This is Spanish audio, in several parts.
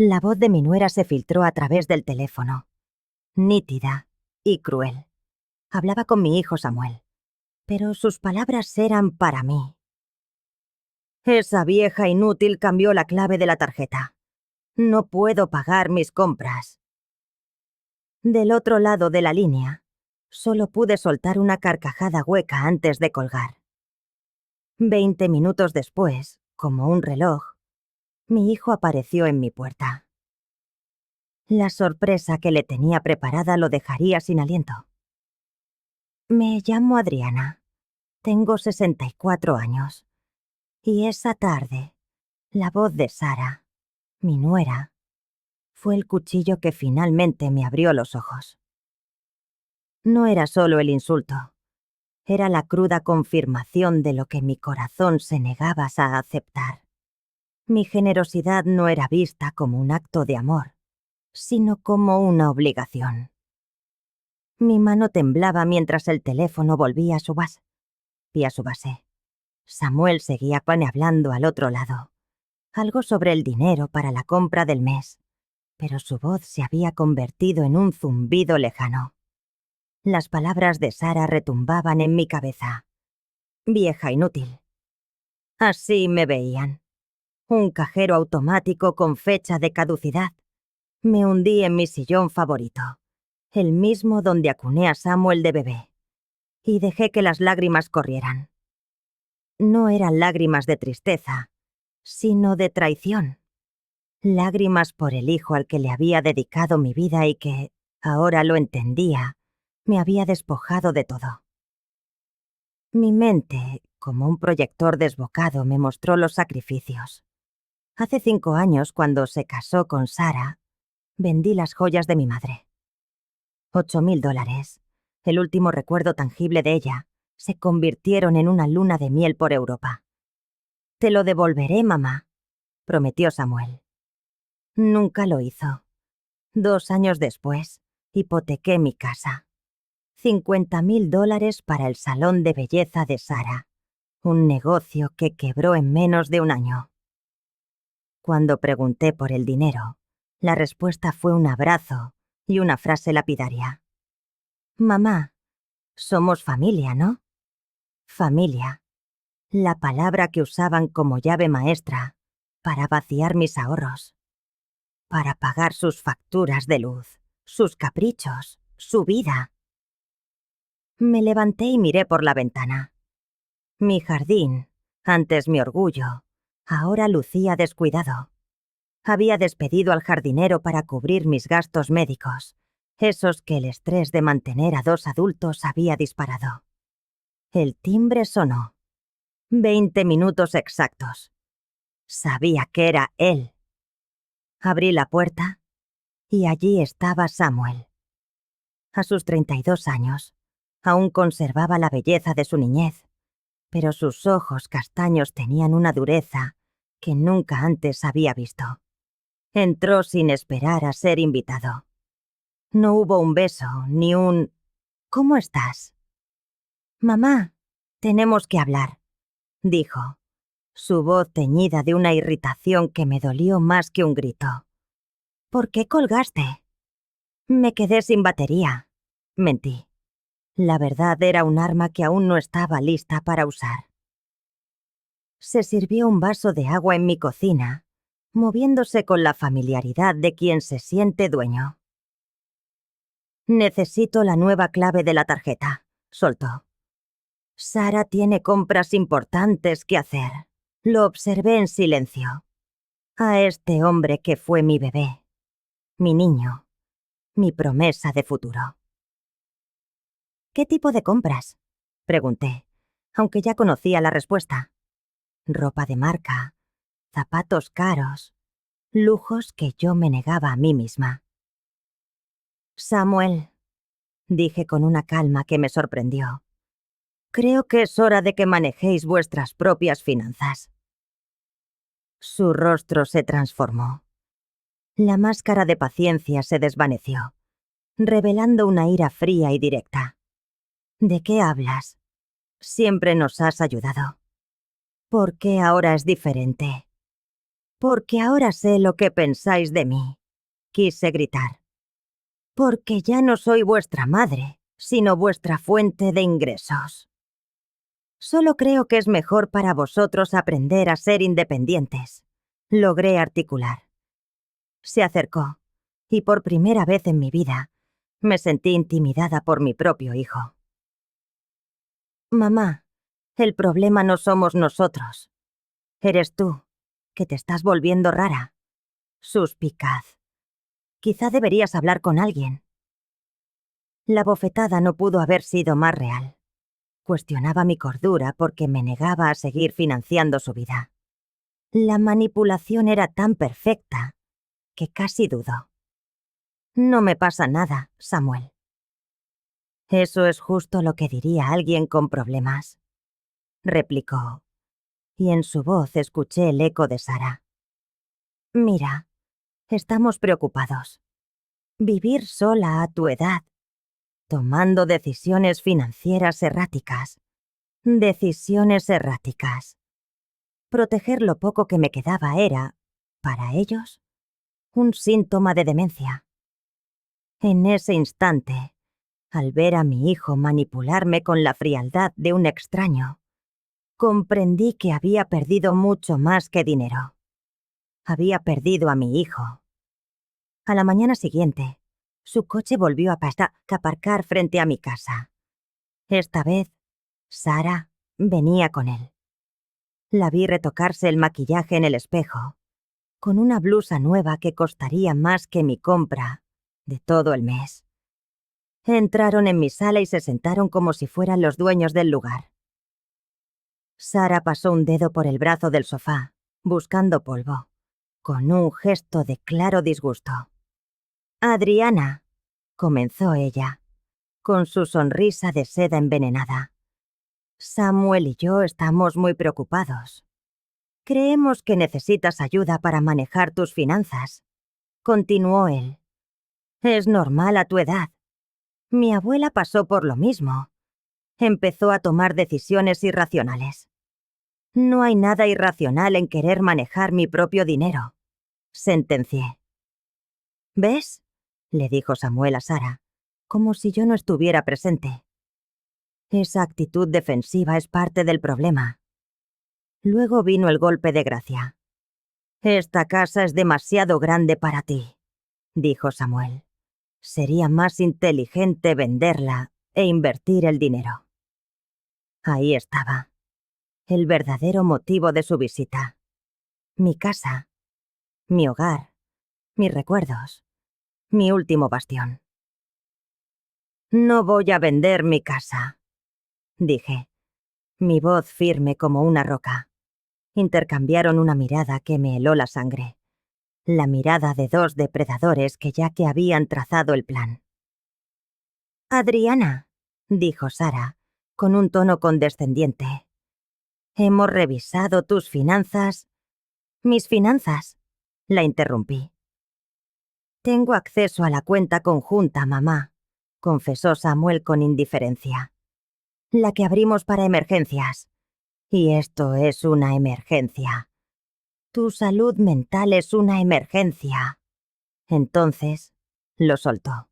La voz de mi nuera se filtró a través del teléfono, nítida y cruel. Hablaba con mi hijo Samuel, pero sus palabras eran para mí. Esa vieja inútil cambió la clave de la tarjeta. No puedo pagar mis compras. Del otro lado de la línea, solo pude soltar una carcajada hueca antes de colgar. 20 minutos después, como un reloj, mi hijo apareció en mi puerta. La sorpresa que le tenía preparada lo dejaría sin aliento. Me llamo Adriana. Tengo 64 años. Y esa tarde, la voz de Sara, mi nuera, fue el cuchillo que finalmente me abrió los ojos. No era solo el insulto. Era la cruda confirmación de lo que mi corazón se negaba a aceptar. Mi generosidad no era vista como un acto de amor, sino como una obligación. Mi mano temblaba mientras el teléfono volvía a su base. Samuel seguía hablando al otro lado. Algo sobre el dinero para la compra del mes, pero su voz se había convertido en un zumbido lejano. Las palabras de Sara retumbaban en mi cabeza. Vieja inútil. Así me veían. Un cajero automático con fecha de caducidad. Me hundí en mi sillón favorito, el mismo donde acuné a Samuel de bebé, y dejé que las lágrimas corrieran. No eran lágrimas de tristeza, sino de traición. Lágrimas por el hijo al que le había dedicado mi vida y que, ahora lo entendía, me había despojado de todo. Mi mente, como un proyector desbocado, me mostró los sacrificios. Hace 5 años, cuando se casó con Sara, vendí las joyas de mi madre. $8,000, el último recuerdo tangible de ella, se convirtieron en una luna de miel por Europa. «Te lo devolveré, mamá», prometió Samuel. Nunca lo hizo. 2 años después, hipotequé mi casa. $50,000 para el salón de belleza de Sara, un negocio que quebró en menos de un año. Cuando pregunté por el dinero, la respuesta fue un abrazo y una frase lapidaria. «Mamá, somos familia, ¿no?» Familia, la palabra que usaban como llave maestra para vaciar mis ahorros, para pagar sus facturas de luz, sus caprichos, su vida. Me levanté y miré por la ventana. Mi jardín, antes mi orgullo, ahora lucía descuidado. Había despedido al jardinero para cubrir mis gastos médicos, esos que el estrés de mantener a 2 adultos había disparado. El timbre sonó. 20 minutos exactos. Sabía que era él. Abrí la puerta y allí estaba Samuel. A sus 32 años, aún conservaba la belleza de su niñez, pero sus ojos castaños tenían una dureza que nunca antes había visto. Entró sin esperar a ser invitado. No hubo un beso, ni un «¿Cómo estás?» «Mamá, tenemos que hablar», dijo, su voz teñida de una irritación que me dolió más que un grito. «¿Por qué colgaste?» «Me quedé sin batería», mentí. La verdad era un arma que aún no estaba lista para usar. Se sirvió un vaso de agua en mi cocina, moviéndose con la familiaridad de quien se siente dueño. «Necesito la nueva clave de la tarjeta», soltó. «Sara tiene compras importantes que hacer». Lo observé en silencio. A este hombre que fue mi bebé, mi niño, mi promesa de futuro. «¿Qué tipo de compras?», pregunté, aunque ya conocía la respuesta. Ropa de marca, zapatos caros, lujos que yo me negaba a mí misma. «Samuel», dije con una calma que me sorprendió, «creo que es hora de que manejéis vuestras propias finanzas». Su rostro se transformó. La máscara de paciencia se desvaneció, revelando una ira fría y directa. «¿De qué hablas? Siempre nos has ayudado. ¿Por qué ahora es diferente?» Porque ahora sé lo que pensáis de mí, quise gritar. Porque ya no soy vuestra madre, sino vuestra fuente de ingresos. Solo creo que es mejor para vosotros aprender a ser independientes. Logré articular. Se acercó, y por primera vez en mi vida, me sentí intimidada por mi propio hijo. Mamá, el problema no somos nosotros. Eres tú, que te estás volviendo rara. Suspicaz. Quizá deberías hablar con alguien. La bofetada no pudo haber sido más real. Cuestionaba mi cordura porque me negaba a seguir financiando su vida. La manipulación era tan perfecta que casi dudo. No me pasa nada, Samuel. Eso es justo lo que diría alguien con problemas, replicó, y en su voz escuché el eco de Sara. Mira, estamos preocupados. Vivir sola a tu edad, tomando decisiones financieras erráticas. Decisiones erráticas. Proteger lo poco que me quedaba era, para ellos, un síntoma de demencia. En ese instante, al ver a mi hijo manipularme con la frialdad de un extraño, comprendí que había perdido mucho más que dinero. Había perdido a mi hijo. A la mañana siguiente, su coche volvió a aparcar frente a mi casa. Esta vez, Sara venía con él. La vi retocarse el maquillaje en el espejo, con una blusa nueva que costaría más que mi compra de todo el mes. Entraron en mi sala y se sentaron como si fueran los dueños del lugar. Sara pasó un dedo por el brazo del sofá, buscando polvo, con un gesto de claro disgusto. Adriana, comenzó ella, con su sonrisa de seda envenenada. Samuel y yo estamos muy preocupados. Creemos que necesitas ayuda para manejar tus finanzas, continuó él. Es normal a tu edad. Mi abuela pasó por lo mismo. Empezó a tomar decisiones irracionales. No hay nada irracional en querer manejar mi propio dinero, sentencié. ¿Ves?, le dijo Samuel a Sara, como si yo no estuviera presente. Esa actitud defensiva es parte del problema. Luego vino el golpe de gracia. Esta casa es demasiado grande para ti, dijo Samuel. Sería más inteligente venderla e invertir el dinero. Ahí estaba, el verdadero motivo de su visita. Mi casa, mi hogar, mis recuerdos, mi último bastión. No voy a vender mi casa, dije, mi voz firme como una roca. Intercambiaron una mirada que me heló la sangre. La mirada de dos depredadores que habían trazado el plan. Adriana, dijo Sara, con un tono condescendiente. Hemos revisado tus finanzas. Mis finanzas, la interrumpí. Tengo acceso a la cuenta conjunta, mamá, confesó Samuel con indiferencia. La que abrimos para emergencias. Y esto es una emergencia. Tu salud mental es una emergencia. Entonces, lo soltó.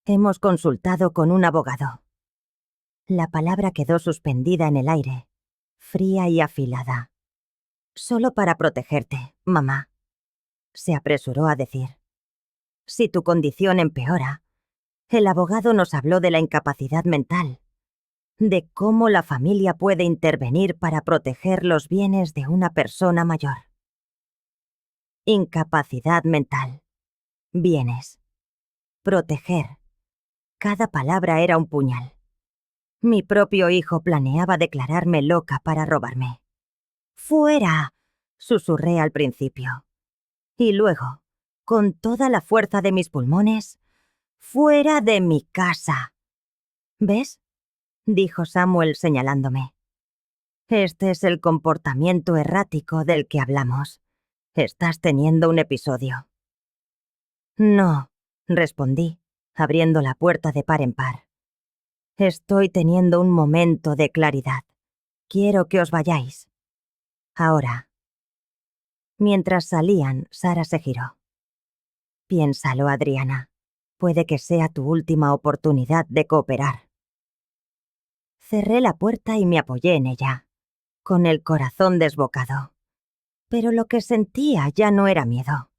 Hemos consultado con un abogado. La palabra quedó suspendida en el aire, fría y afilada. Solo para protegerte, mamá, se apresuró a decir. Si tu condición empeora, el abogado nos habló de la incapacidad mental, de cómo la familia puede intervenir para proteger los bienes de una persona mayor. Incapacidad mental. Bienes. Proteger. Cada palabra era un puñal. Mi propio hijo planeaba declararme loca para robarme. ¡Fuera!, susurré al principio. Y luego, con toda la fuerza de mis pulmones, ¡fuera de mi casa! ¿Ves?, dijo Samuel señalándome. Este es el comportamiento errático del que hablamos. Estás teniendo un episodio. No, respondí, abriendo la puerta de par en par. Estoy teniendo un momento de claridad. Quiero que os vayáis. Ahora. Mientras salían, Sara se giró. Piénsalo, Adriana. Puede que sea tu última oportunidad de cooperar. Cerré la puerta y me apoyé en ella, con el corazón desbocado. Pero lo que sentía ya no era miedo.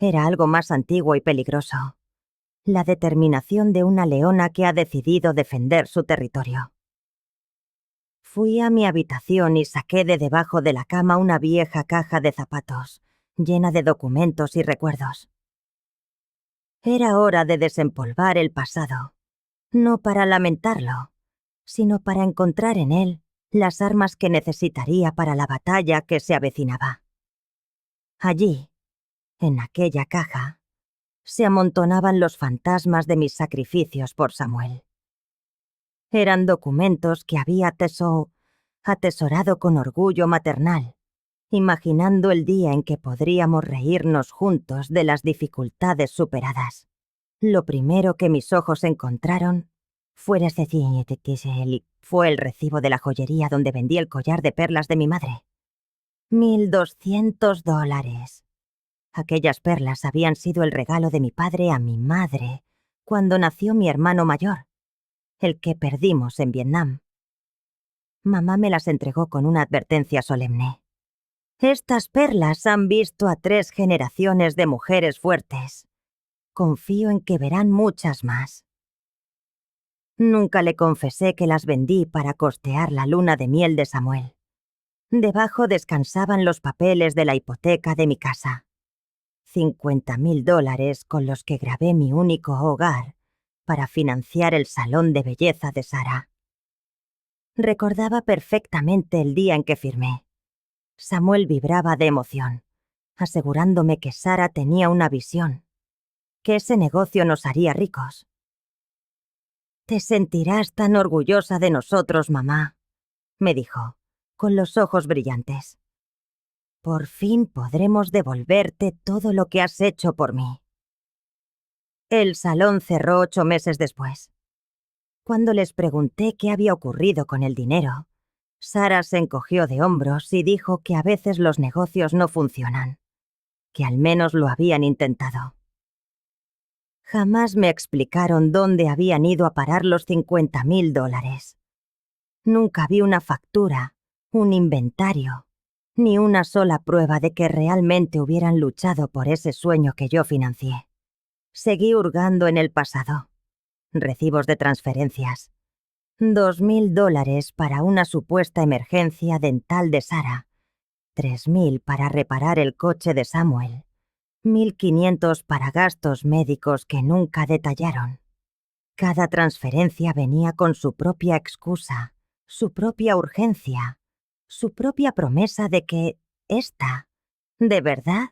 Era algo más antiguo y peligroso. La determinación de una leona que ha decidido defender su territorio. Fui a mi habitación y saqué de debajo de la cama una vieja caja de zapatos, llena de documentos y recuerdos. Era hora de desempolvar el pasado, no para lamentarlo, sino para encontrar en él las armas que necesitaría para la batalla que se avecinaba. Allí, en aquella caja, se amontonaban los fantasmas de mis sacrificios por Samuel. Eran documentos que había atesorado con orgullo maternal, imaginando el día en que podríamos reírnos juntos de las dificultades superadas. Lo primero que mis ojos encontraron fue el recibo de la joyería donde vendí el collar de perlas de mi madre. $1,200. Aquellas perlas habían sido el regalo de mi padre a mi madre cuando nació mi hermano mayor, el que perdimos en Vietnam. Mamá me las entregó con una advertencia solemne. Estas perlas han visto a 3 generaciones de mujeres fuertes. Confío en que verán muchas más. Nunca le confesé que las vendí para costear la luna de miel de Samuel. Debajo descansaban los papeles de la hipoteca de mi casa. $50,000 con los que grabé mi único hogar para financiar el salón de belleza de Sara. Recordaba perfectamente el día en que firmé. Samuel vibraba de emoción, asegurándome que Sara tenía una visión, que ese negocio nos haría ricos. «Te sentirás tan orgullosa de nosotros, mamá», me dijo, con los ojos brillantes. «Por fin podremos devolverte todo lo que has hecho por mí». El salón cerró 8 meses después. Cuando les pregunté qué había ocurrido con el dinero, Sara se encogió de hombros y dijo que a veces los negocios no funcionan, que al menos lo habían intentado. Jamás me explicaron dónde habían ido a parar los $50,000. Nunca vi una factura, un inventario, ni una sola prueba de que realmente hubieran luchado por ese sueño que yo financié. Seguí hurgando en el pasado. Recibos de transferencias. $2,000 para una supuesta emergencia dental de Sara. $3,000 para reparar el coche de Samuel. $1,500 para gastos médicos que nunca detallaron. Cada transferencia venía con su propia excusa, su propia urgencia, su propia promesa de que esta, de verdad,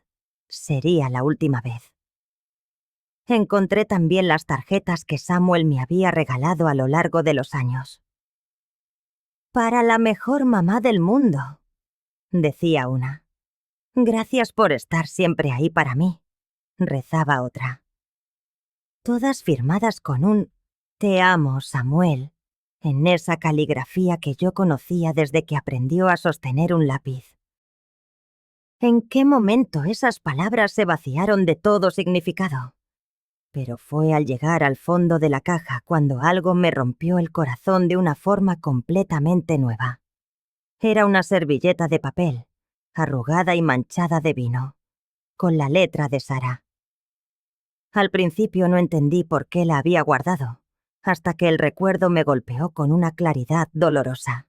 sería la última vez. Encontré también las tarjetas que Samuel me había regalado a lo largo de los años. «Para la mejor mamá del mundo», decía una. «Gracias por estar siempre ahí para mí», rezaba otra. Todas firmadas con un «Te amo, Samuel», en esa caligrafía que yo conocía desde que aprendió a sostener un lápiz. ¿En qué momento esas palabras se vaciaron de todo significado? Pero fue al llegar al fondo de la caja cuando algo me rompió el corazón de una forma completamente nueva. Era una servilleta de papel, arrugada y manchada de vino, con la letra de Sara. Al principio no entendí por qué la había guardado, hasta que el recuerdo me golpeó con una claridad dolorosa.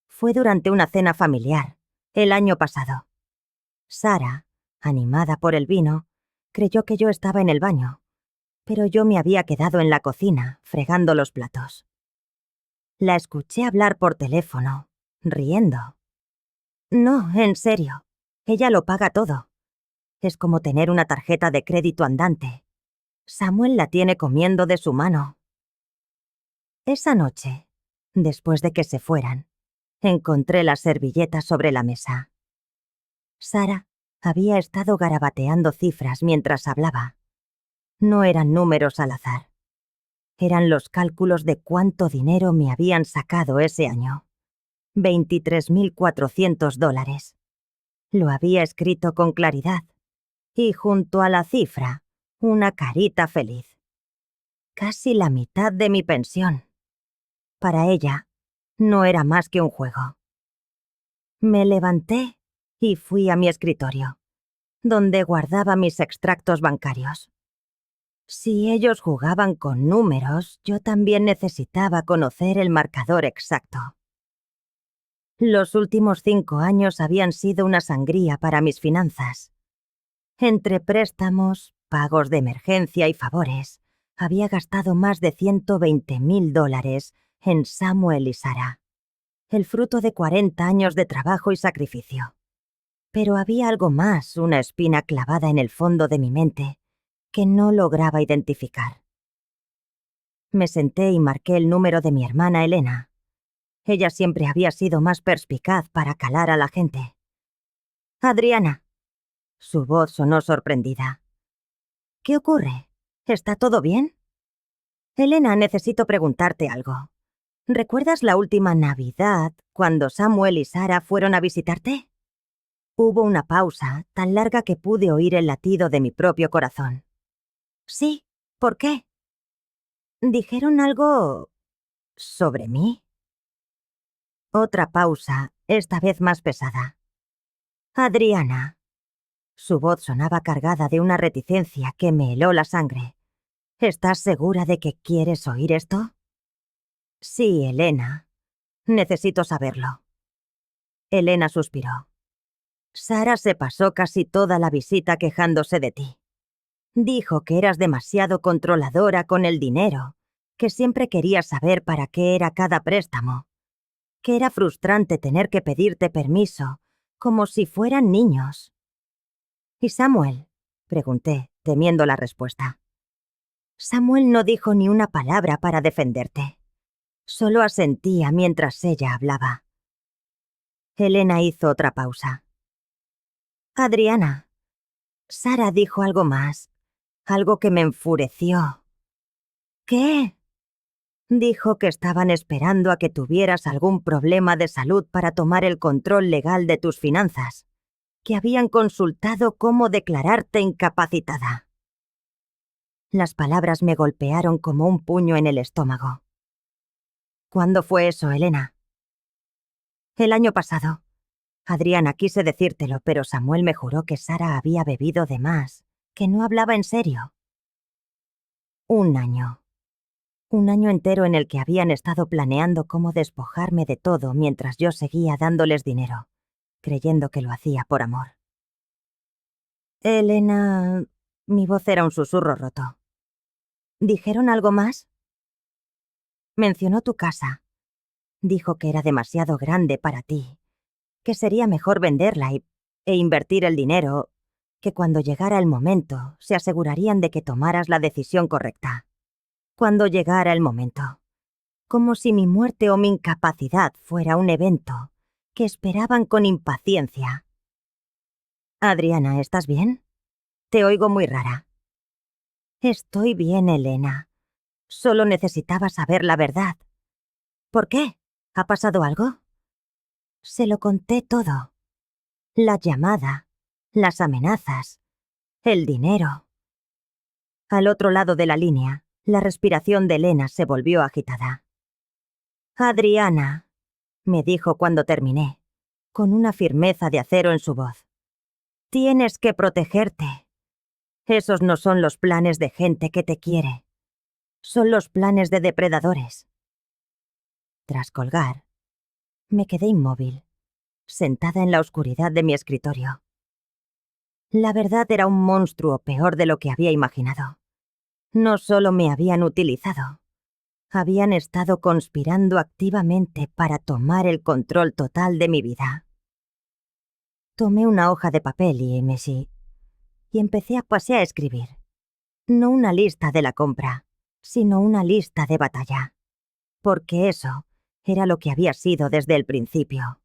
Fue durante una cena familiar, el año pasado. Sara, animada por el vino, creyó que yo estaba en el baño, pero yo me había quedado en la cocina, fregando los platos. La escuché hablar por teléfono, riendo. «No, en serio, ella lo paga todo. Es como tener una tarjeta de crédito andante. Samuel la tiene comiendo de su mano». Esa noche, después de que se fueran, encontré la servilleta sobre la mesa. Sara había estado garabateando cifras mientras hablaba. No eran números al azar. Eran los cálculos de cuánto dinero me habían sacado ese año. $23,400. Lo había escrito con claridad, y junto a la cifra, una carita feliz. Casi la mitad de mi pensión. Para ella, no era más que un juego. Me levanté y fui a mi escritorio, donde guardaba mis extractos bancarios. Si ellos jugaban con números, yo también necesitaba conocer el marcador exacto. Los últimos 5 años habían sido una sangría para mis finanzas. Entre préstamos, pagos de emergencia y favores, había gastado más de $120,000 en Samuel y Sarah, el fruto de 40 años de trabajo y sacrificio. Pero había algo más, una espina clavada en el fondo de mi mente, que no lograba identificar. Me senté y marqué el número de mi hermana Elena. Ella siempre había sido más perspicaz para calar a la gente. «Adriana». Su voz sonó sorprendida. «¿Qué ocurre? ¿Está todo bien?» «Elena, necesito preguntarte algo. ¿Recuerdas la última Navidad, cuando Samuel y Sarah fueron a visitarte?» Hubo una pausa, tan larga que pude oír el latido de mi propio corazón. «Sí, ¿por qué?» «¿Dijeron algo sobre mí?» Otra pausa, esta vez más pesada. «Adriana». Su voz sonaba cargada de una reticencia que me heló la sangre. «¿Estás segura de que quieres oír esto?» «Sí, Elena. Necesito saberlo». Elena suspiró. «Sarah se pasó casi toda la visita quejándose de ti. Dijo que eras demasiado controladora con el dinero, que siempre querías saber para qué era cada préstamo, que era frustrante tener que pedirte permiso, como si fueran niños». «¿Y Samuel?», pregunté, temiendo la respuesta. «Samuel no dijo ni una palabra para defenderte. Solo asentía mientras ella hablaba». Elena hizo otra pausa. «Adriana, Sarah dijo algo más, algo que me enfureció». «¿Qué?» «Dijo que estaban esperando a que tuvieras algún problema de salud para tomar el control legal de tus finanzas, que habían consultado cómo declararte incapacitada». Las palabras me golpearon como un puño en el estómago. «¿Cuándo fue eso, Elena?» «El año pasado. Adriana, quise decírtelo, pero Samuel me juró que Sarah había bebido de más, que no hablaba en serio». Un año. Un año entero en el que habían estado planeando cómo despojarme de todo mientras yo seguía dándoles dinero, creyendo que lo hacía por amor. «Elena...» Mi voz era un susurro roto. «¿Dijeron algo más?» «Mencionó tu casa. Dijo que era demasiado grande para ti, que sería mejor venderla e invertir el dinero, que cuando llegara el momento se asegurarían de que tomaras la decisión correcta. Cuando llegara el momento. Como si mi muerte o mi incapacidad fuera un evento que esperaban con impaciencia». «Adriana, ¿estás bien? Te oigo muy rara». «Estoy bien, Elena. Solo necesitaba saber la verdad». «¿Por qué? ¿Ha pasado algo?» Se lo conté todo. La llamada, las amenazas, el dinero. Al otro lado de la línea, la respiración de Elena se volvió agitada. «Adriana», me dijo cuando terminé, con una firmeza de acero en su voz. «Tienes que protegerte. Esos no son los planes de gente que te quiere. Son los planes de depredadores». Tras colgar, me quedé inmóvil, sentada en la oscuridad de mi escritorio. La verdad era un monstruo peor de lo que había imaginado. No solo me habían utilizado, habían estado conspirando activamente para tomar el control total de mi vida. Tomé una hoja de papel y empecé a escribir. No una lista de la compra, sino una lista de batalla. Porque eso era lo que había sido desde el principio.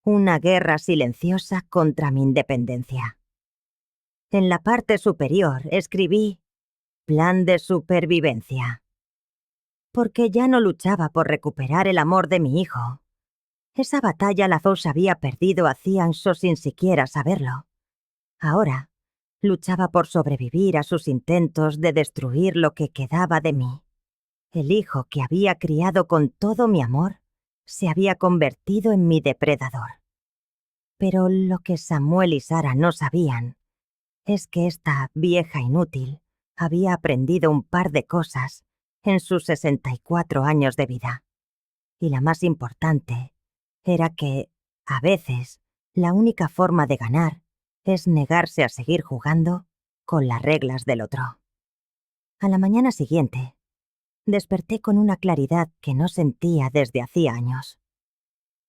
Una guerra silenciosa contra mi independencia. En la parte superior escribí «Plan de supervivencia». Porque ya no luchaba por recuperar el amor de mi hijo. Esa batalla la Fox había perdido hacía años sin siquiera saberlo. Ahora, luchaba por sobrevivir a sus intentos de destruir lo que quedaba de mí. El hijo que había criado con todo mi amor se había convertido en mi depredador. Pero lo que Samuel y Sara no sabían es que esta vieja inútil había aprendido un par de cosas en sus 64 años de vida. Y la más importante era que, a veces, la única forma de ganar es negarse a seguir jugando con las reglas del otro. A la mañana siguiente, desperté con una claridad que no sentía desde hacía años.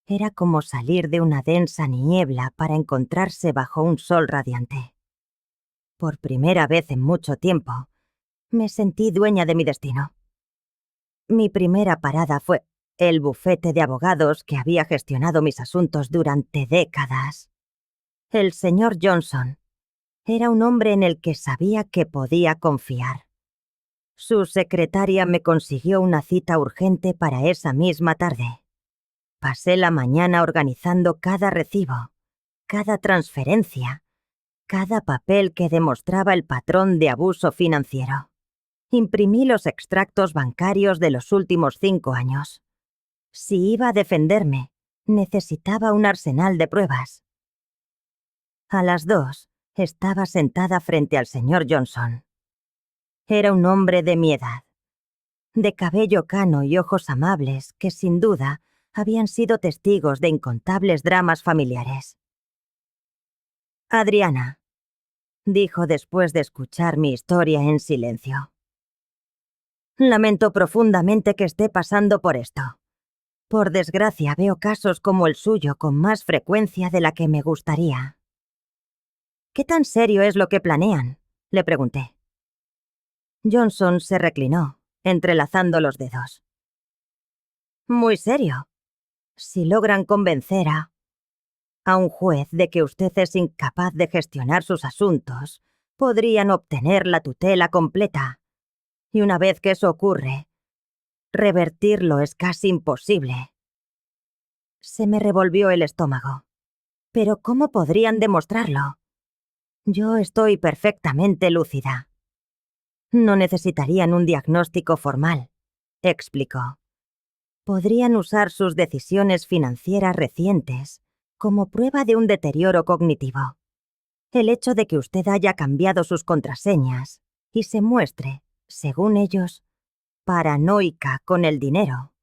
Era como salir de una densa niebla para encontrarse bajo un sol radiante. Por primera vez en mucho tiempo, me sentí dueña de mi destino. Mi primera parada fue el bufete de abogados que había gestionado mis asuntos durante décadas. El señor Johnson era un hombre en el que sabía que podía confiar. Su secretaria me consiguió una cita urgente para esa misma tarde. Pasé la mañana organizando cada recibo, cada transferencia, cada papel que demostraba el patrón de abuso financiero. Imprimí los extractos bancarios de los últimos 5 años. Si iba a defenderme, necesitaba un arsenal de pruebas. A las 2, estaba sentada frente al señor Johnson. Era un hombre de mi edad, de cabello cano y ojos amables que, sin duda, habían sido testigos de incontables dramas familiares. Adriana, dijo después de escuchar mi historia en silencio. Lamento profundamente que esté pasando por esto. Por desgracia, veo casos como el suyo con más frecuencia de la que me gustaría. ¿Qué tan serio es lo que planean?, le pregunté. Johnson se reclinó, entrelazando los dedos. Muy serio. Si logran convencer a un juez de que usted es incapaz de gestionar sus asuntos, podrían obtener la tutela completa. Y una vez que eso ocurre, revertirlo es casi imposible. Se me revolvió el estómago. ¿Pero cómo podrían demostrarlo? Yo estoy perfectamente lúcida. No necesitarían un diagnóstico formal, explicó. Podrían usar sus decisiones financieras recientes como prueba de un deterioro cognitivo. El hecho de que usted haya cambiado sus contraseñas y se muestre, según ellos, paranoica con el dinero,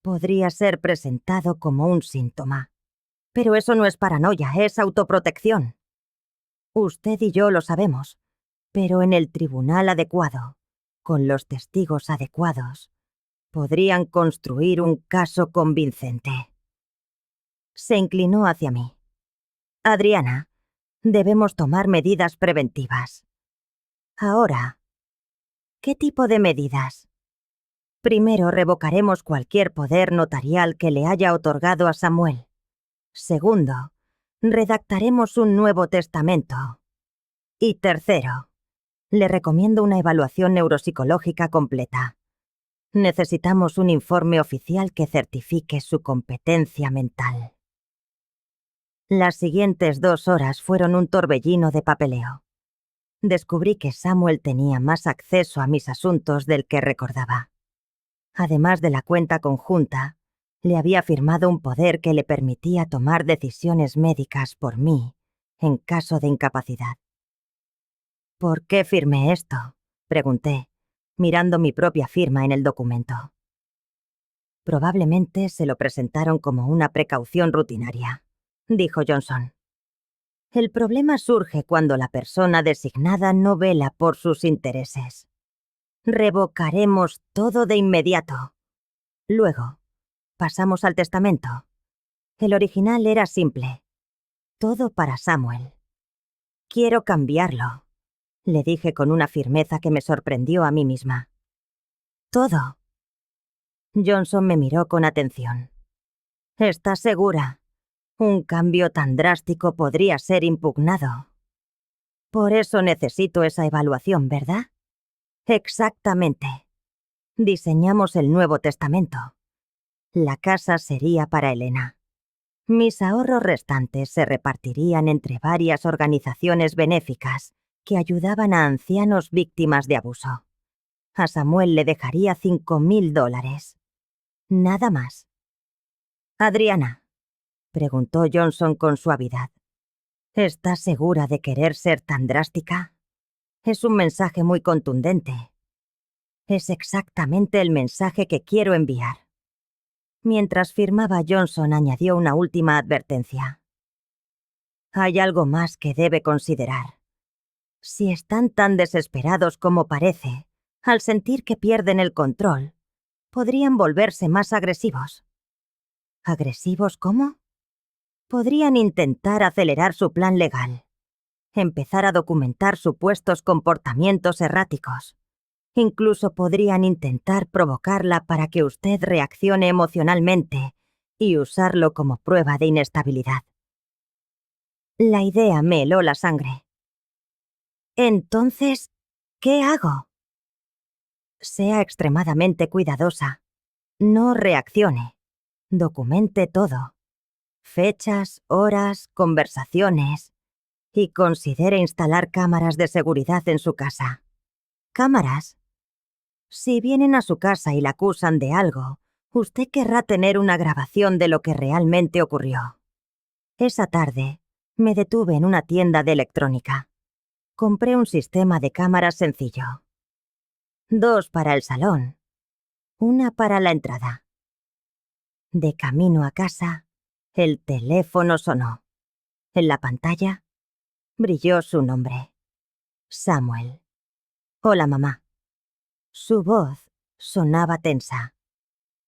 podría ser presentado como un síntoma. Pero eso no es paranoia, es autoprotección. Usted y yo lo sabemos, pero en el tribunal adecuado, con los testigos adecuados, podrían construir un caso convincente. Se inclinó hacia mí. Adriana, debemos tomar medidas preventivas. Ahora, ¿qué tipo de medidas? Primero, revocaremos cualquier poder notarial que le haya otorgado a Samuel. Segundo, redactaremos un nuevo testamento. Y tercero, le recomiendo una evaluación neuropsicológica completa. Necesitamos un informe oficial que certifique su competencia mental. Las siguientes 2 horas fueron un torbellino de papeleo. Descubrí que Samuel tenía más acceso a mis asuntos del que recordaba. Además de la cuenta conjunta, le había firmado un poder que le permitía tomar decisiones médicas por mí en caso de incapacidad. ¿Por qué firmé esto?, pregunté, mirando mi propia firma en el documento. Probablemente se lo presentaron como una precaución rutinaria, dijo Johnson. El problema surge cuando la persona designada no vela por sus intereses. Revocaremos todo de inmediato. Luego, pasamos al testamento. El original era simple. Todo para Samuel. Quiero cambiarlo, le dije con una firmeza que me sorprendió a mí misma. Todo. Johnson me miró con atención. ¿Estás segura? Un cambio tan drástico podría ser impugnado. Por eso necesito esa evaluación, ¿verdad? Exactamente. Diseñamos el Nuevo Testamento. La casa sería para Elena. Mis ahorros restantes se repartirían entre varias organizaciones benéficas que ayudaban a ancianos víctimas de abuso. A Samuel le dejaría $5.000. Nada más. Adriana, preguntó Johnson con suavidad, ¿estás segura de querer ser tan drástica? Es un mensaje muy contundente. Es exactamente el mensaje que quiero enviar. Mientras firmaba, Johnson añadió una última advertencia. Hay algo más que debe considerar. Si están tan desesperados como parece, al sentir que pierden el control, podrían volverse más agresivos. ¿Agresivos cómo? Podrían intentar acelerar su plan legal, empezar a documentar supuestos comportamientos erráticos. Incluso podrían intentar provocarla para que usted reaccione emocionalmente y usarlo como prueba de inestabilidad. La idea me heló la sangre. Entonces, ¿qué hago? Sea extremadamente cuidadosa. No reaccione. Documente todo. Fechas, horas, conversaciones. Y considere instalar cámaras de seguridad en su casa. ¿Cámaras? Si vienen a su casa y la acusan de algo, usted querrá tener una grabación de lo que realmente ocurrió. Esa tarde, me detuve en una tienda de electrónica. Compré un sistema de cámaras sencillo. 2 para el salón, 1 para la entrada. De camino a casa, el teléfono sonó. En la pantalla, brilló su nombre. Samuel. Hola, mamá. Su voz sonaba tensa.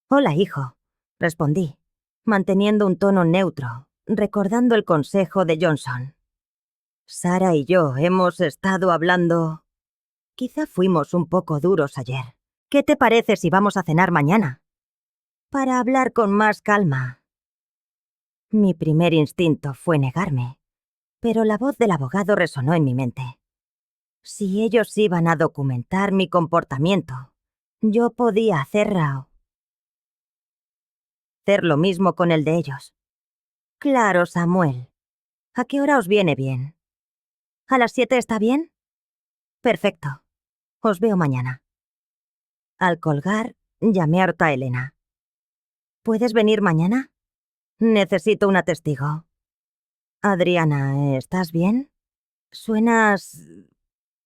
Hola, hijo, respondí, manteniendo un tono neutro, recordando el consejo de Johnson. Sara y yo hemos estado hablando. Quizá fuimos un poco duros ayer. ¿Qué te parece si vamos a cenar mañana? Para hablar con más calma. Mi primer instinto fue negarme, pero la voz del abogado resonó en mi mente. Si ellos iban a documentar mi comportamiento, yo podía hacer lo mismo con el de ellos. Claro, Samuel. ¿A qué hora os viene bien? ¿A las 7 está bien? Perfecto. Os veo mañana. Al colgar, llamé a Horta Elena. ¿Puedes venir mañana? Necesito una testigo. Adriana, ¿estás bien? Suenas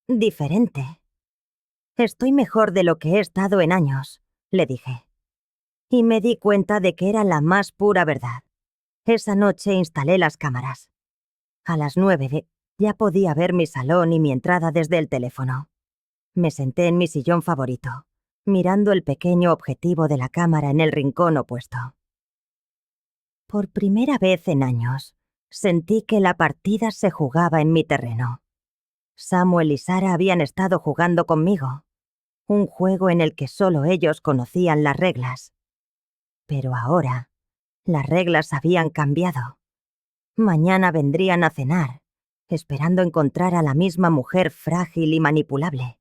diferente. Estoy mejor de lo que he estado en años, le dije. Y me di cuenta de que era la más pura verdad. Esa noche instalé las cámaras. A las 9 ya podía ver mi salón y mi entrada desde el teléfono. Me senté en mi sillón favorito, mirando el pequeño objetivo de la cámara en el rincón opuesto. Por primera vez en años, sentí que la partida se jugaba en mi terreno. Samuel y Sara habían estado jugando conmigo, un juego en el que solo ellos conocían las reglas. Pero ahora, las reglas habían cambiado. Mañana vendrían a cenar, esperando encontrar a la misma mujer frágil y manipulable.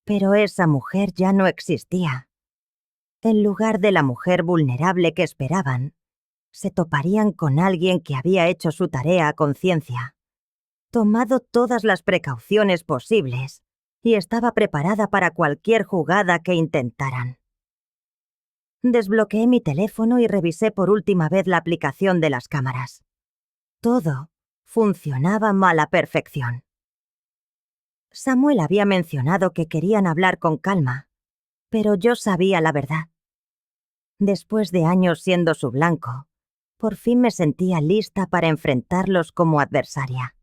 Pero esa mujer ya no existía. En lugar de la mujer vulnerable que esperaban, se toparían con alguien que había hecho su tarea a conciencia, tomado todas las precauciones posibles y estaba preparada para cualquier jugada que intentaran. Desbloqueé mi teléfono y revisé por última vez la aplicación de las cámaras. Todo funcionaba a la perfección. Samuel había mencionado que querían hablar con calma, pero yo sabía la verdad. Después de años siendo su blanco, por fin me sentía lista para enfrentarlos como adversaria.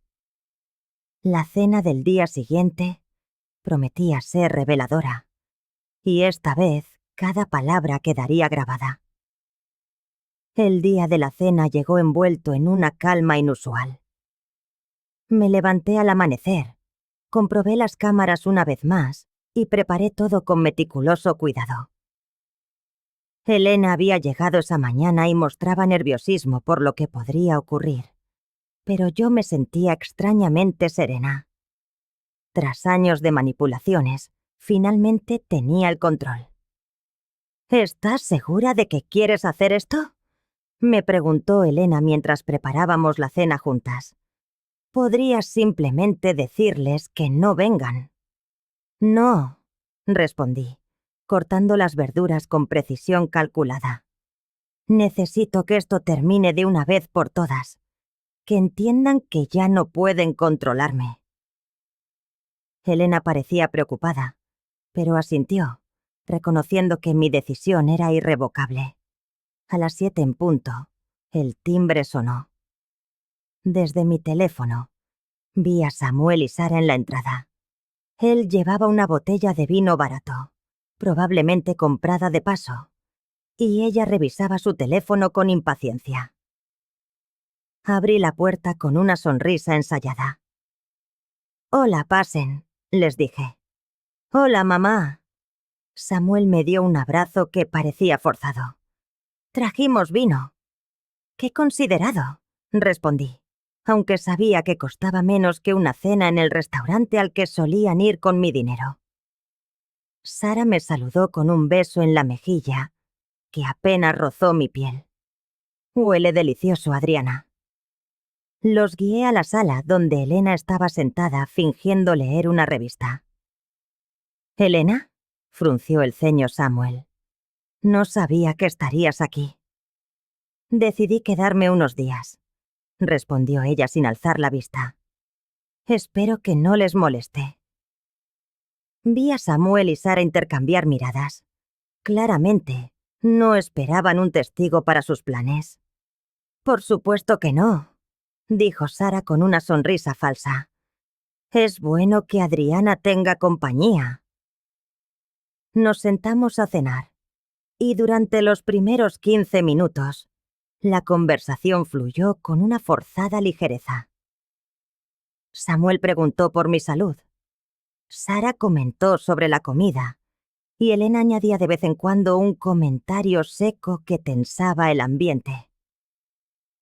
La cena del día siguiente prometía ser reveladora, y esta vez cada palabra quedaría grabada. El día de la cena llegó envuelto en una calma inusual. Me levanté al amanecer, comprobé las cámaras una vez más y preparé todo con meticuloso cuidado. Elena había llegado esa mañana y mostraba nerviosismo por lo que podría ocurrir, pero yo me sentía extrañamente serena. Tras años de manipulaciones, finalmente tenía el control. ¿Estás segura de que quieres hacer esto? me preguntó Elena mientras preparábamos la cena juntas. Podrías simplemente decirles que no vengan. No, respondí, cortando las verduras con precisión calculada. Necesito que esto termine de una vez por todas. Que entiendan que ya no pueden controlarme. Elena parecía preocupada, pero asintió, reconociendo que mi decisión era irrevocable. A las 7 en punto, el timbre sonó. Desde mi teléfono, vi a Samuel y Sara en la entrada. Él llevaba una botella de vino barato, probablemente comprada de paso, y ella revisaba su teléfono con impaciencia. Abrí la puerta con una sonrisa ensayada. «Hola, pasen», les dije. «Hola, mamá». Samuel me dio un abrazo que parecía forzado. «Trajimos vino». «Qué considerado», respondí, aunque sabía que costaba menos que una cena en el restaurante al que solían ir con mi dinero. Sara me saludó con un beso en la mejilla, que apenas rozó mi piel. «Huele delicioso, Adriana». Los guié a la sala donde Elena estaba sentada fingiendo leer una revista. «¿Elena?», frunció el ceño Samuel. «No sabía que estarías aquí». «Decidí quedarme unos días», respondió ella sin alzar la vista. «Espero que no les moleste». Vi a Samuel y Sara intercambiar miradas. Claramente, no esperaban un testigo para sus planes. «Por supuesto que no», dijo Sara con una sonrisa falsa. «Es bueno que Adriana tenga compañía». Nos sentamos a cenar, y durante los primeros 15 minutos, la conversación fluyó con una forzada ligereza. Samuel preguntó por mi salud. Sara comentó sobre la comida, y Elena añadía de vez en cuando un comentario seco que tensaba el ambiente.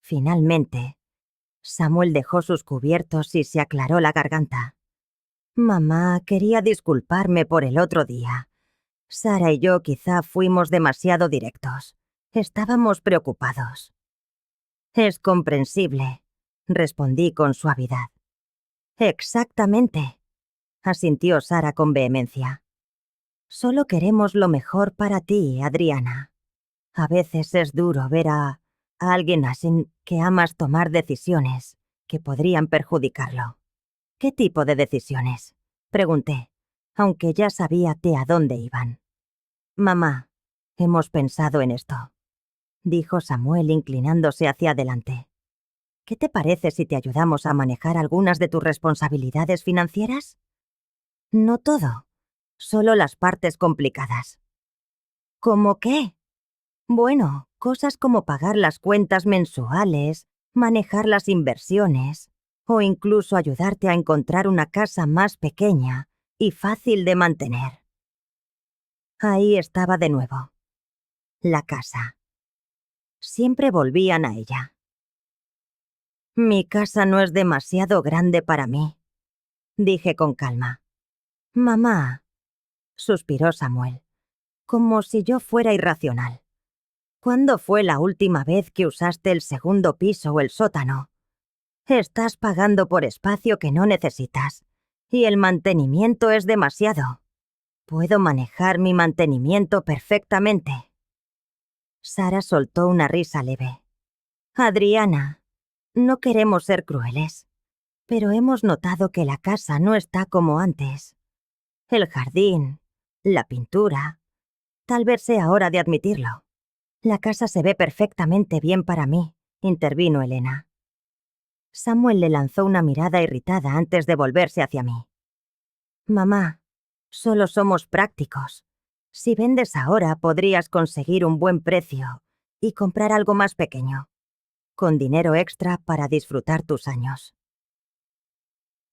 Finalmente, Samuel dejó sus cubiertos y se aclaró la garganta. «Mamá, quería disculparme por el otro día. Sara y yo quizá fuimos demasiado directos. Estábamos preocupados». «Es comprensible», respondí con suavidad. «Exactamente», asintió Sara con vehemencia. «Solo queremos lo mejor para ti, Adriana. A veces es duro ver a alguien así que amas tomar decisiones que podrían perjudicarlo». «¿Qué tipo de decisiones?», pregunté, aunque ya sabía de a dónde iban. «Mamá, hemos pensado en esto», dijo Samuel inclinándose hacia adelante. «¿Qué te parece si te ayudamos a manejar algunas de tus responsabilidades financieras? No todo, solo las partes complicadas». «¿Cómo qué?». «Bueno, cosas como pagar las cuentas mensuales, manejar las inversiones, o incluso ayudarte a encontrar una casa más pequeña y fácil de mantener». Ahí estaba de nuevo. La casa. Siempre volvían a ella. «Mi casa no es demasiado grande para mí», dije con calma. «Mamá», suspiró Samuel, como si yo fuera irracional. «¿Cuándo fue la última vez que usaste el segundo piso o el sótano? Estás pagando por espacio que no necesitas, y el mantenimiento es demasiado. Puedo manejar mi mantenimiento perfectamente». Sara soltó una risa leve. «Adriana, no queremos ser crueles, pero hemos notado que la casa no está como antes. El jardín, la pintura. Tal vez sea hora de admitirlo. La casa se ve perfectamente bien para mí», intervino Elena. Samuel le lanzó una mirada irritada antes de volverse hacia mí. «Mamá, solo somos prácticos. Si vendes ahora, podrías conseguir un buen precio y comprar algo más pequeño, con dinero extra para disfrutar tus años».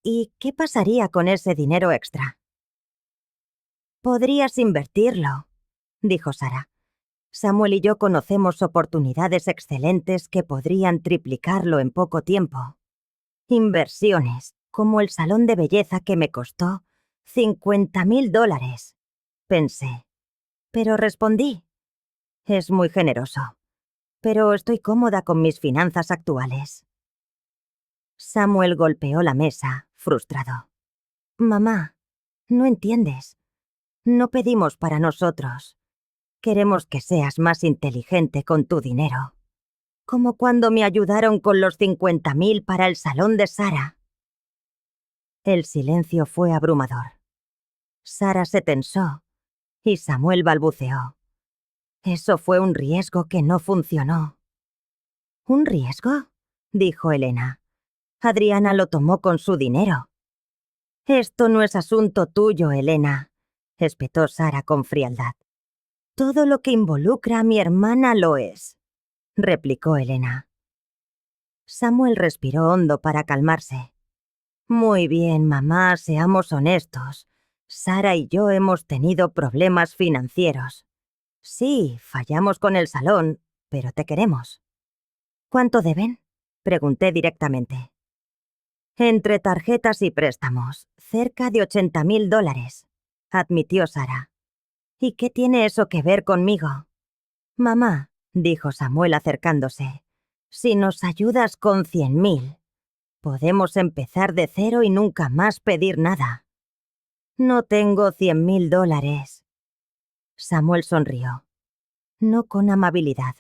«¿Y qué pasaría con ese dinero extra?». «Podrías invertirlo», dijo Sara. «Samuel y yo conocemos oportunidades excelentes que podrían triplicarlo en poco tiempo. Inversiones, como el salón de belleza que me costó $50.000. Pensé, pero respondí. «Es muy generoso. pero estoy cómoda con mis finanzas actuales. Samuel golpeó la mesa, frustrado. Mamá, no entiendes. No pedimos para nosotros. Queremos que seas más inteligente con tu dinero. Como cuando me ayudaron con los 50.000 para el salón de Sara. El silencio fue abrumador. Sara se tensó y Samuel balbuceó. Eso fue un riesgo que no funcionó. ¿Un riesgo?, dijo Elena. Adriana lo tomó con su dinero. Esto no es asunto tuyo, Elena, espetó Sara con frialdad. Todo lo que involucra a mi hermana lo es, replicó Elena. Samuel respiró hondo para calmarse. Muy bien, mamá, seamos honestos. Sara y yo hemos tenido problemas financieros. Sí, fallamos con el salón, pero te queremos. ¿Cuánto deben?, pregunté directamente. Entre tarjetas y préstamos, cerca de $80.000, admitió Sara. ¿Y qué tiene eso que ver conmigo? Mamá, dijo Samuel acercándose, si nos ayudas con 100.000, podemos empezar de cero y nunca más pedir nada. No tengo $100.000. Samuel sonrió, no con amabilidad.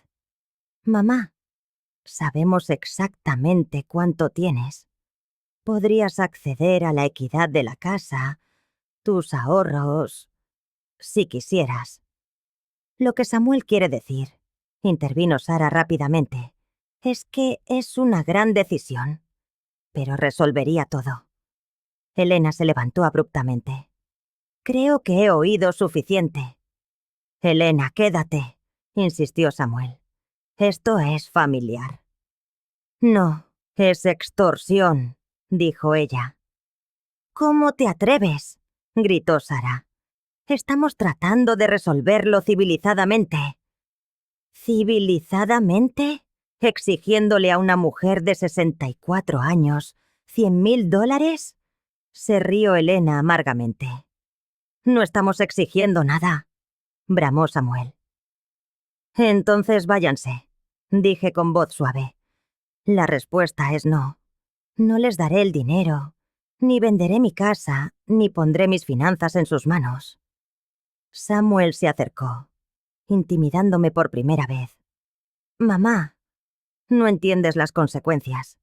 Mamá, sabemos exactamente cuánto tienes. Podrías acceder a la equidad de la casa, tus ahorros, si quisieras. Lo que Samuel quiere decir, intervino Sara rápidamente, es que es una gran decisión, pero resolvería todo. Elena se levantó abruptamente. Creo que he oído suficiente. Elena, quédate, insistió Samuel. Esto es familiar. No, es extorsión, dijo ella. ¿Cómo te atreves?, gritó Sara. Estamos tratando de resolverlo civilizadamente. ¿Civilizadamente? ¿Exigiéndole a una mujer de 64 años $100.000? Se rió Elena amargamente. No estamos exigiendo nada, bramó Samuel. Entonces váyanse, dije con voz suave. La respuesta es no. No les daré el dinero, ni venderé mi casa, ni pondré mis finanzas en sus manos. Samuel se acercó, intimidándome por primera vez. Mamá, no entiendes las consecuencias.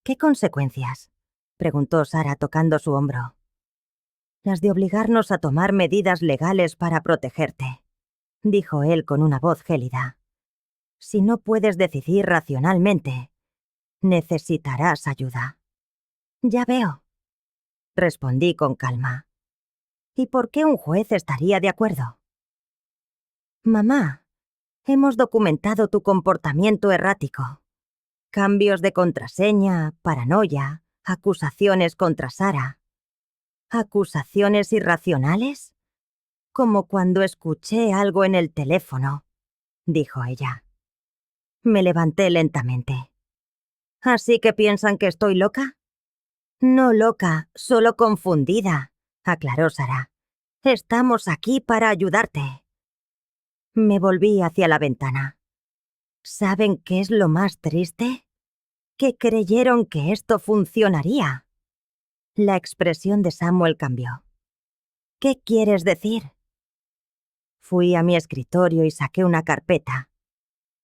¿Qué consecuencias?, preguntó Sara tocando su hombro. Las de obligarnos a tomar medidas legales para protegerte, dijo él con una voz gélida. Si no puedes decidir racionalmente, necesitarás ayuda. Ya veo, respondí con calma. ¿Y por qué un juez estaría de acuerdo? Mamá, hemos documentado tu comportamiento errático. Cambios de contraseña, paranoia, acusaciones contra Sara. ¿Acusaciones irracionales? Como cuando escuché algo en el teléfono, dijo ella. Me levanté lentamente. ¿Así que piensan que estoy loca? No loca, solo confundida, aclaró Sara. Estamos aquí para ayudarte. Me volví hacia la ventana. ¿Saben qué es lo más triste? Que creyeron que esto funcionaría. La expresión de Samuel cambió. ¿Qué quieres decir? Fui a mi escritorio y saqué una carpeta.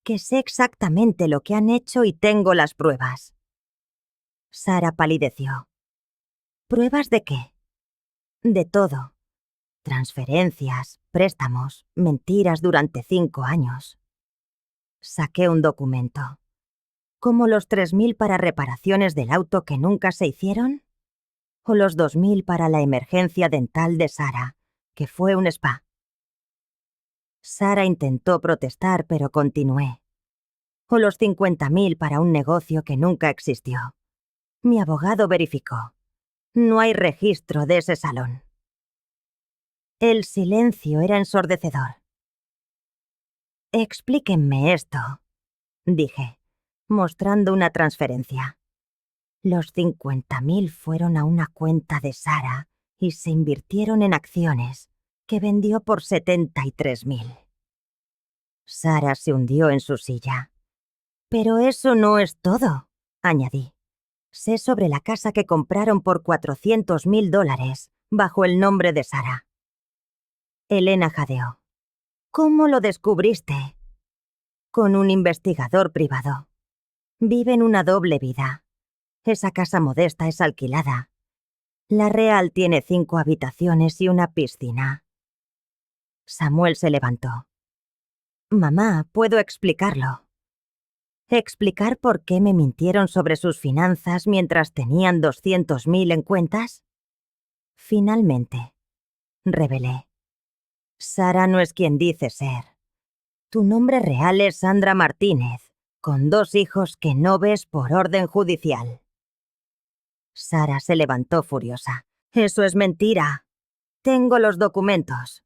Que sé exactamente lo que han hecho y tengo las pruebas. Sara palideció. ¿Pruebas de qué? De todo. Transferencias, préstamos, mentiras durante 5 años. Saqué un documento. ¿Como los 3.000 para reparaciones del auto que nunca se hicieron? ¿O los 2.000 para la emergencia dental de Sara, que fue un spa? Sara intentó protestar, pero continué. ¿O los 50.000 para un negocio que nunca existió? Mi abogado verificó. No hay registro de ese salón. El silencio era ensordecedor. Explíquenme esto, dije, mostrando una transferencia. Los 50.000 fueron a una cuenta de Sara y se invirtieron en acciones, que vendió por 73.000. Sara se hundió en su silla. Pero eso no es todo, añadí. Sé sobre la casa que compraron por $400,000 bajo el nombre de Sara. Elena jadeó. ¿Cómo lo descubriste? Con un investigador privado. Viven una doble vida. Esa casa modesta es alquilada. La real tiene 5 habitaciones y una piscina. Samuel se levantó. Mamá, puedo explicarlo. ¿Explicar por qué me mintieron sobre sus finanzas mientras tenían 200,000 en cuentas? Finalmente, revelé. Sara no es quien dice ser. Tu nombre real es Sandra Martínez, con 2 hijos que no ves por orden judicial. Sara se levantó furiosa. Eso es mentira. Tengo los documentos.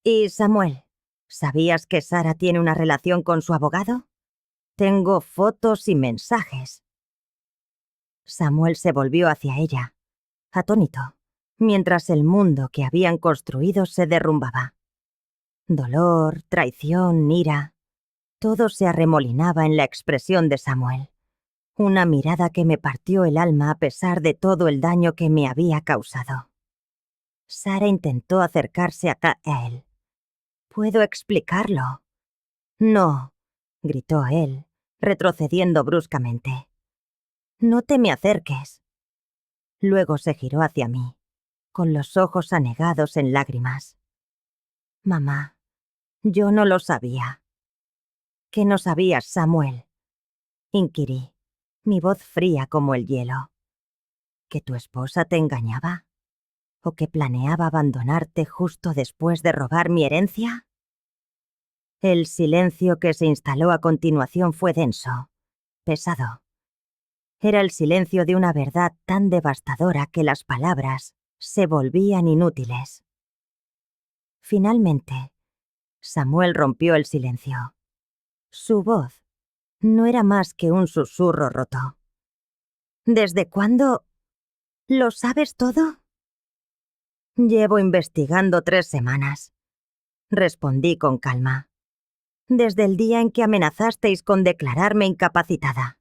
Y Samuel, ¿sabías que Sara tiene una relación con su abogado? Tengo fotos y mensajes. Samuel se volvió hacia ella, atónito, mientras el mundo que habían construido se derrumbaba. Dolor, traición, ira, todo se arremolinaba en la expresión de Samuel. Una mirada que me partió el alma a pesar de todo el daño que me había causado. Sara intentó acercarse a él. «¿Puedo explicarlo?» «No», gritó él, retrocediendo bruscamente. «No te me acerques». Luego se giró hacia mí, con los ojos anegados en lágrimas. «Mamá, yo no lo sabía». «¿Qué no sabías, Samuel?», inquirí, mi voz fría como el hielo. ¿Que tu esposa te engañaba? ¿O que planeaba abandonarte justo después de robar mi herencia? El silencio que se instaló a continuación fue denso, pesado. Era el silencio de una verdad tan devastadora que las palabras se volvían inútiles. Finalmente, Samuel rompió el silencio. Su voz no era más que un susurro roto. ¿Desde cuándo? ¿Lo sabes todo? Llevo investigando 3 semanas, respondí con calma. Desde el día en que amenazasteis con declararme incapacitada.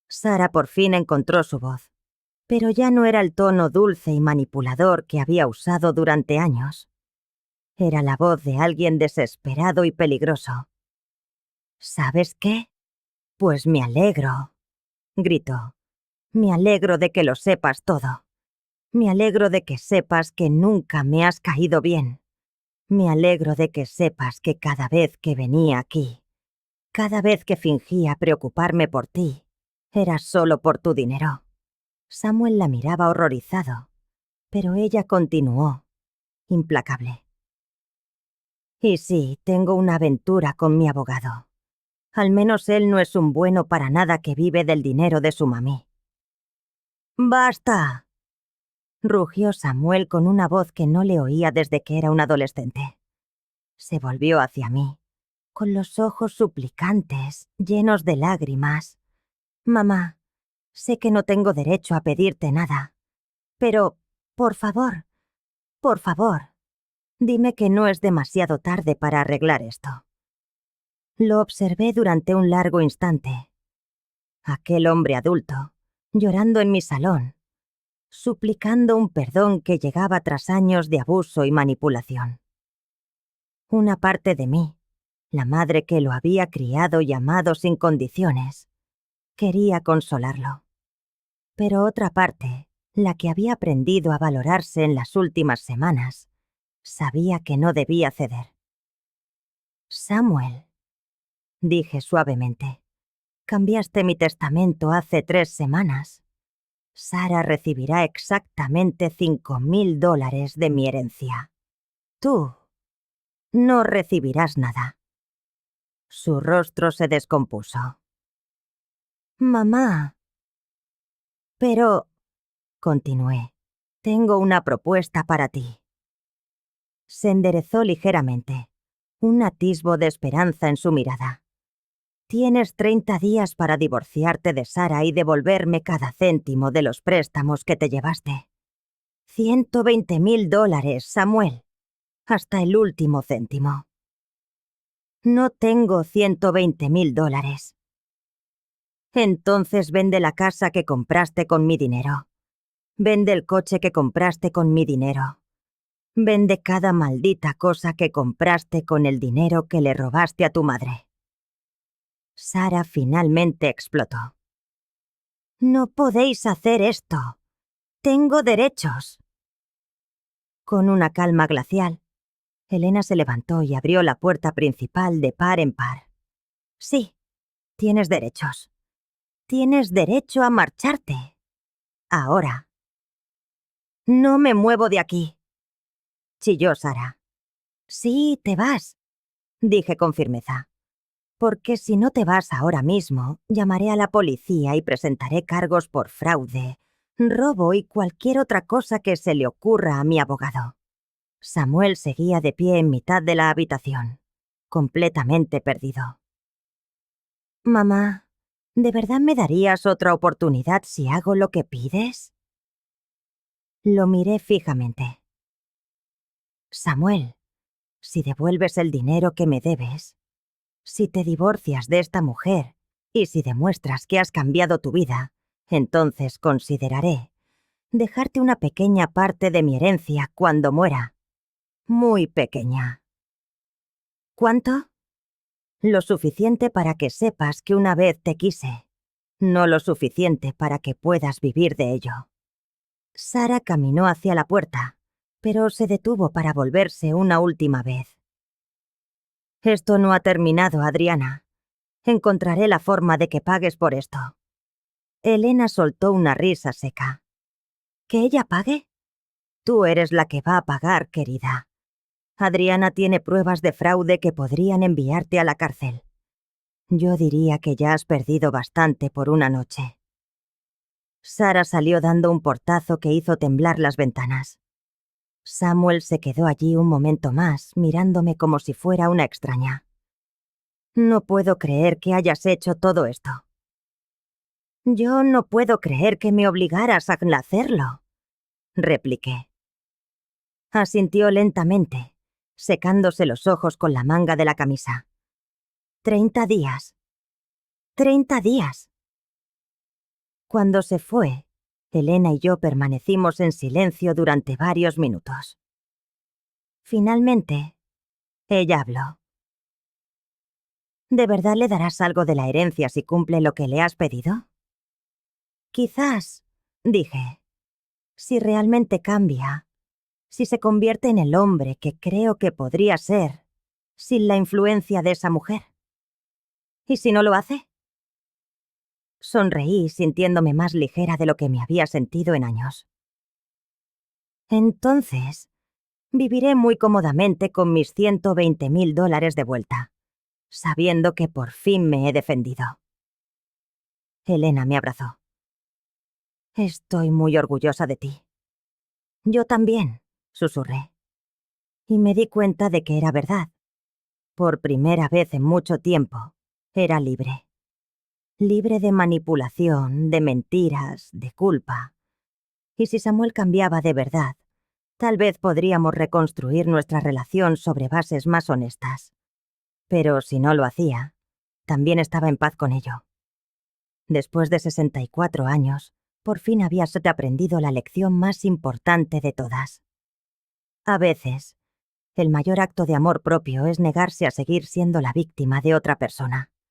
Sara por fin encontró su voz, pero ya no era el tono dulce y manipulador que había usado durante años. Era la voz de alguien desesperado y peligroso. ¿Sabes qué? Pues me alegro, gritó. Me alegro de que lo sepas todo. Me alegro de que sepas que nunca me has caído bien. Me alegro de que sepas que cada vez que venía aquí, cada vez que fingía preocuparme por ti, era solo por tu dinero. Samuel la miraba horrorizado, pero ella continuó, implacable. Y sí, tengo una aventura con mi abogado. Al menos él no es un bueno para nada que vive del dinero de su mamí. ¡Basta!, rugió Samuel con una voz que no le oía desde que era un adolescente. Se volvió hacia mí, con los ojos suplicantes, llenos de lágrimas. «Mamá, sé que no tengo derecho a pedirte nada, pero, por favor, dime que no es demasiado tarde para arreglar esto». Lo observé durante un largo instante. Aquel hombre adulto, llorando en mi salón, suplicando un perdón que llegaba tras años de abuso y manipulación. Una parte de mí, la madre que lo había criado y amado sin condiciones, quería consolarlo. Pero otra parte, la que había aprendido a valorarse en las últimas semanas, sabía que no debía ceder. «Samuel», dije suavemente, «cambiaste mi testamento hace 3 semanas. Sara recibirá exactamente $5,000 de mi herencia. Tú no recibirás nada». Su rostro se descompuso. «Mamá». «Pero», continué, «tengo una propuesta para ti». Se enderezó ligeramente, un atisbo de esperanza en su mirada. «Tienes 30 días para divorciarte de Sara y devolverme cada céntimo de los préstamos que te llevaste. $120,000, Samuel. Hasta el último céntimo». No tengo $120.000. Entonces vende la casa que compraste con mi dinero. Vende el coche que compraste con mi dinero. Vende cada maldita cosa que compraste con el dinero que le robaste a tu madre. Sara finalmente explotó. No podéis hacer esto. Tengo derechos. Con una calma glacial, Elena se levantó y abrió la puerta principal de par en par. Sí, tienes derechos. Tienes derecho a marcharte. Ahora. No me muevo de aquí, chilló Sara. Sí, te vas, dije con firmeza. Porque si no te vas ahora mismo, llamaré a la policía y presentaré cargos por fraude, robo y cualquier otra cosa que se le ocurra a mi abogado. Samuel seguía de pie en mitad de la habitación, completamente perdido. Mamá, ¿de verdad me darías otra oportunidad si hago lo que pides? Lo miré fijamente. Samuel, si devuelves el dinero que me debes, si te divorcias de esta mujer y si demuestras que has cambiado tu vida, entonces consideraré dejarte una pequeña parte de mi herencia cuando muera. Muy pequeña. ¿Cuánto? Lo suficiente para que sepas que una vez te quise, no lo suficiente para que puedas vivir de ello. Sara caminó hacia la puerta, pero se detuvo para volverse una última vez. Esto no ha terminado, Adriana. Encontraré la forma de que pagues por esto. Elena soltó una risa seca. ¿Que ella pague? Tú eres la que va a pagar, querida. Adriana tiene pruebas de fraude que podrían enviarte a la cárcel. Yo diría que ya has perdido bastante por una noche. Sara salió dando un portazo que hizo temblar las ventanas. Samuel se quedó allí un momento más, mirándome como si fuera una extraña. No puedo creer que hayas hecho todo esto. Yo no puedo creer que me obligaras a hacerlo, repliqué. Asintió lentamente, secándose los ojos con la manga de la camisa. 30 días. 30 días. Cuando se fue, Elena y yo permanecimos en silencio durante varios minutos. Finalmente, ella habló. ¿De verdad le darás algo de la herencia si cumple lo que le has pedido? Quizás, dije, si realmente cambia, si se convierte en el hombre que creo que podría ser, sin la influencia de esa mujer. ¿Y si no lo hace? Sonreí, sintiéndome más ligera de lo que me había sentido en años. Entonces, viviré muy cómodamente con mis $120.000 de vuelta, sabiendo que por fin me he defendido. Elena me abrazó. Estoy muy orgullosa de ti. Yo también, susurré. Y me di cuenta de que era verdad. Por primera vez en mucho tiempo, era libre. Libre de manipulación, de mentiras, de culpa. Y si Samuel cambiaba de verdad, tal vez podríamos reconstruir nuestra relación sobre bases más honestas. Pero si no lo hacía, también estaba en paz con ello. Después de 64 años, por fin había aprendido la lección más importante de todas. A veces, el mayor acto de amor propio es negarse a seguir siendo la víctima de otra persona.